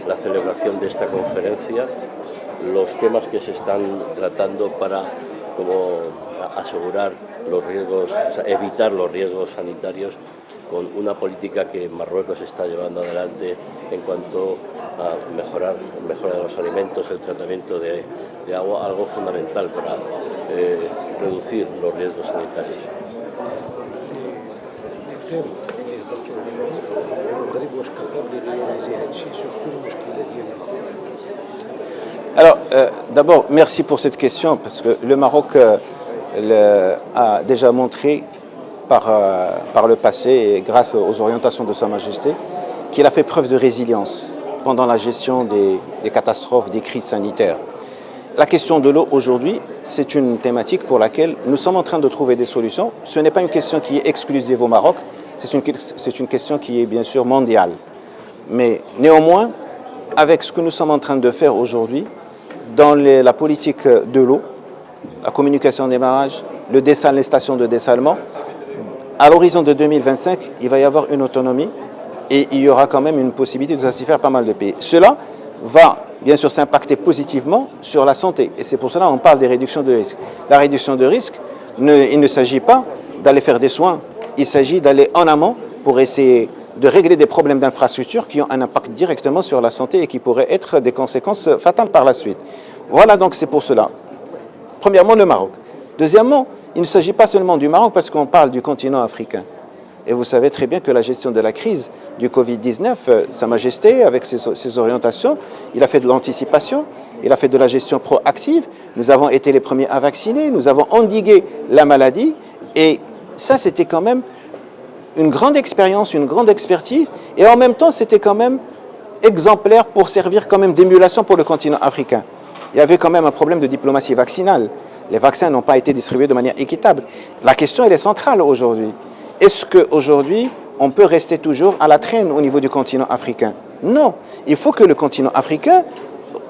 la celebración de esta conferencia, los temas que se están tratando para asegurar los riesgos, o sea, evitar los riesgos sanitarios con una política que Marruecos está llevando adelante en cuanto a mejora de los alimentos, el tratamiento de agua, algo fundamental para reducir los riesgos sanitarios. Alors, d'abord, merci pour cette question, parce que le Maroc a déjà montré par le passé, et grâce aux orientations de Sa Majesté, qu'il a fait preuve de résilience pendant la gestion des catastrophes, des crises sanitaires. La question de l'eau aujourd'hui, c'est une thématique pour laquelle nous sommes en train de trouver des solutions. Ce n'est pas une question qui est exclusive au Maroc, c'est une question qui est bien sûr mondiale. Mais néanmoins, avec ce que nous sommes en train de faire aujourd'hui, dans la politique de l'eau, la communication des barrages, les stations de dessalement, à l'horizon de 2025, il va y avoir une autonomie et il y aura quand même une possibilité de satisfaire pas mal de pays. Cela va bien sûr s'impacter positivement sur la santé et c'est pour cela qu'on parle des réductions de risque. La réduction de risque, il ne s'agit pas d'aller faire des soins, il s'agit d'aller en amont pour essayer de régler des problèmes d'infrastructure qui ont un impact directement sur la santé et qui pourraient être des conséquences fatales par la suite. Voilà donc c'est pour cela. Premièrement, le Maroc. Deuxièmement, il ne s'agit pas seulement du Maroc parce qu'on parle du continent africain. Et vous savez très bien que la gestion de la crise du Covid-19, Sa Majesté, avec ses orientations, il a fait de l'anticipation, il a fait de la gestion proactive. Nous avons été les premiers à vacciner, nous avons endigué la maladie. Et ça, c'était quand même une grande expérience, une grande expertise. Et en même temps, c'était quand même exemplaire pour servir quand même d'émulation pour le continent africain. Il y avait quand même un problème de diplomatie vaccinale. Les vaccins n'ont pas été distribués de manière équitable. La question, elle est centrale aujourd'hui. Est-ce qu'aujourd'hui, on peut rester toujours à la traîne au niveau du continent africain? Non. Il faut que le continent africain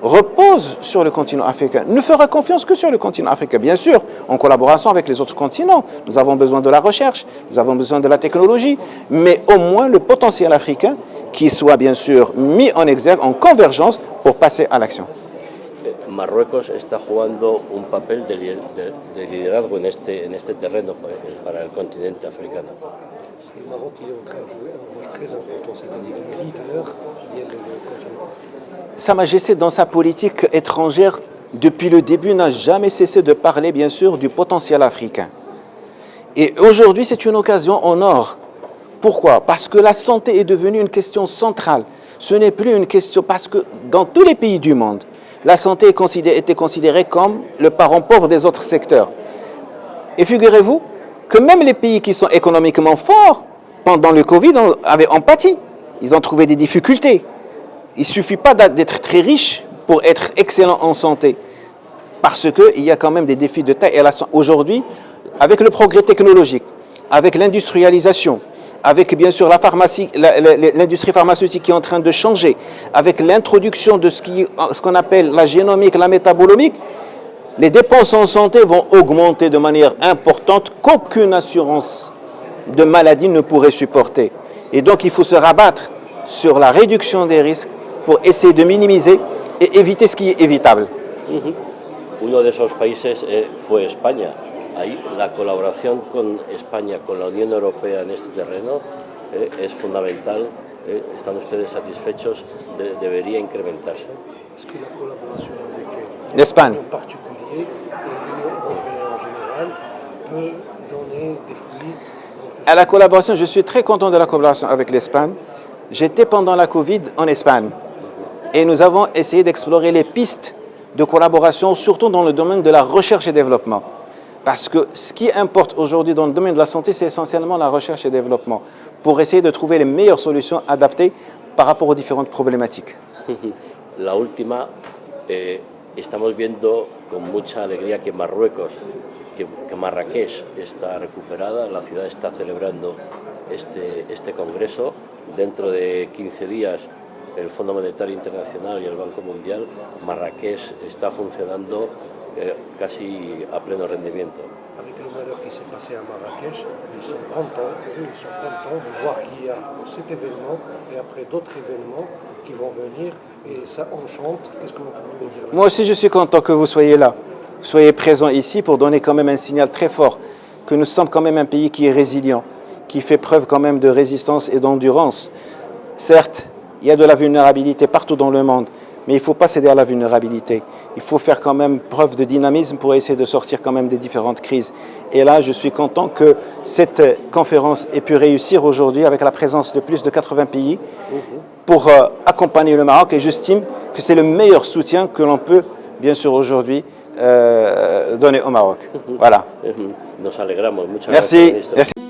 repose sur le continent africain, ne fera confiance que sur le continent africain. Bien sûr, en collaboration avec les autres continents. Nous avons besoin de la recherche, nous avons besoin de la technologie, mais au moins le potentiel africain qui soit bien sûr mis en exergue, en convergence pour passer à l'action. Marruecos está jugando un papel de liderazgo en este terreno para el continente africano. Le Maroc est en train de jouer un rôle très important, c'est-à-dire le leader du continent. Sa Majesté, dans sa politique étrangère, depuis le début, n'a jamais cessé de parler, bien sûr, du potentiel africain. Et aujourd'hui, c'est une occasion en or. Pourquoi? Parce que la santé est devenue une question centrale. Ce n'est plus une question, parce que dans tous les pays du monde, la santé était considérée comme le parent pauvre des autres secteurs. Et figurez-vous que même les pays qui sont économiquement forts, pendant le Covid, avaient empathie. Ils ont trouvé des difficultés. Il ne suffit pas d'être très riche pour être excellent en santé. Parce qu'il y a quand même des défis de taille. Aujourd'hui, avec le progrès technologique, avec l'industrialisation, avec bien sûr la pharmacie, l'industrie pharmaceutique qui est en train de changer, avec l'introduction de ce qu'on appelle la génomique, la métabolomique, les dépenses en santé vont augmenter de manière importante qu'aucune assurance de maladie ne pourrait supporter. Et donc il faut se rabattre sur la réduction des risques pour essayer de minimiser et éviter ce qui est évitable. Uno de esos países fue España. Ahí la colaboración con España, con la Unión Europea en este terreno es fundamental. ¿Están ustedes satisfechos? Debería incrementarse. Est-ce que la collaboration avec l'Espagne en particulier et l'Union européenne en général peut donner des fruits? À la collaboration, je suis très content de la collaboration avec l'Espagne. J'étais pendant la Covid en Espagne et nous avons essayé d'explorer les pistes de collaboration, surtout dans le domaine de la recherche et développement. Parce que ce qui importe aujourd'hui dans le domaine de la santé, c'est essentiellement la recherche et développement, pour essayer de trouver les meilleures solutions adaptées par rapport aux différentes problématiques. La última, estamos viendo con mucha alegría que Marruecos, que Marrakech está recuperada, la ciudad está celebrando este congreso. Dentro de 15 días el Fondo Monetario Internacional y el Banco Mundial, Marrakech está funcionando casi a pleno rendimiento. Avec le malheur qui s'est passé à Marrakech, ils sont contents de voir qu'il y a cet événement et après d'autres événements qui vont venir et ça enchante. Qu'est-ce que vous pouvez dire? Moi aussi, je suis content que vous soyez là, soyez présents ici pour donner quand même un signal très fort que nous sommes quand même un pays qui est résilient, qui fait preuve quand même de résistance et d'endurance. Certes, il y a de la vulnérabilité partout dans le monde, mais il ne faut pas céder à la vulnérabilité. Il faut faire quand même preuve de dynamisme pour essayer de sortir quand même des différentes crises. Et là, je suis content que cette conférence ait pu réussir aujourd'hui avec la présence de plus de 80 pays pour accompagner le Maroc. Et j'estime que c'est le meilleur soutien que l'on peut, bien sûr, aujourd'hui donner au Maroc. Voilà. Nos alegramos. Muchas Merci. gracias, ministro. Merci.